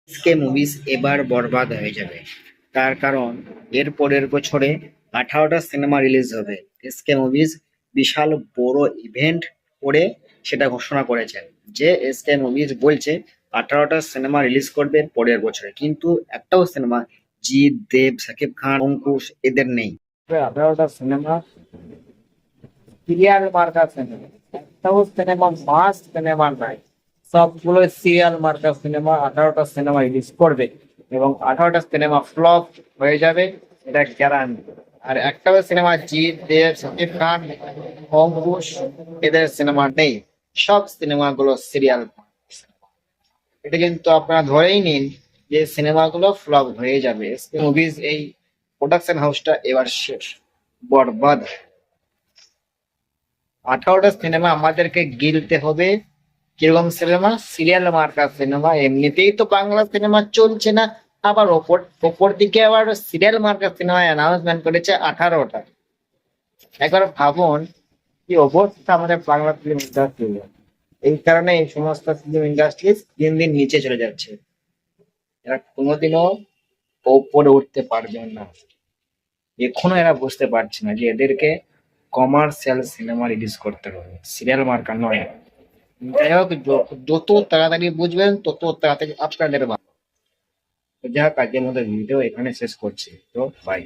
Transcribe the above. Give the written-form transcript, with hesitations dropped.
SK movies এবার বরবাদ হয়ে যাবে। তার কারণ এর পরের বছরে 18টা সিনেমা রিলিজ হবে। এসকে মুভিজ বিশাল বড় ইভেন্ট করে সেটা ঘোষণা করেছেন যে এসকে মুভিজ বলছে 18টা সিনেমা রিলিজ করবে পরের বছরে, কিন্তু একটাও সিনেমা জিৎ, দেব, সাকিব খান, অঙ্কুশ এদের নেই। 18টা সিনেমা সিরিয়াল মার্কা সিনেমা, একটাও সিনেমা মাস সিনেমা নাই। সবগুলো সিরিয়াল মার্কা সিনেমা 18টা সিনেমা রিলিজ করবে এবং 18টা সিনেমা ফ্লপ হয়ে যাবে, এটা গ্যারান্টি। আর একটাও সিনেমা জিৎ, দেব, শাকিব খান, অঙ্কুশ এদের সিনেমা নেই। সব সিনেমাগুলো সিরিয়াল। এটা কিন্তু আপনারা ধরেই নিন যে সিনেমাগুলো ফ্লপ হয়ে যাবে। মুভিজ এই প্রোডাকশন হাউসটা এবার শেষ, বরবাদ। 18টা সিনেমা আমাদেরকে গিলতে হবে। কিরকম সিনেমা? সিরিয়াল মার্কা সিনেমা। এমনিতেই তো বাংলা সিনেমা চলছে না, আবার ওপর ওপর দিকে আবার সিরিয়াল মার্কা সিনেমা অ্যানাউন্সমেন্ট করেছে 18টা। একবার ভাবুন কি অবস্থা আমাদের বাংলা ফিল্ম ইন্ডাস্ট্রি। এই কারণে এই সমস্ত ফিল্ম ইন্ডাস্ট্রি দিন দিন নিচে চলে যাচ্ছে। এরা কোনোদিনও ওপরে উঠতে পারবে না। এখনো এরা বুঝতে পারছে না যে এদেরকে কমার্শিয়াল সিনেমা রিলিজ করতে হবে, সিরিয়াল মার্কা নয়। যাই হোক, যত তাড়াতাড়ি বুঝবেন তত তাড়াতাড়ি আপনাদের ভালো। তো যাই হোক, আজকের মতো ভিডিও এখানে শেষ করছি। তো বাই।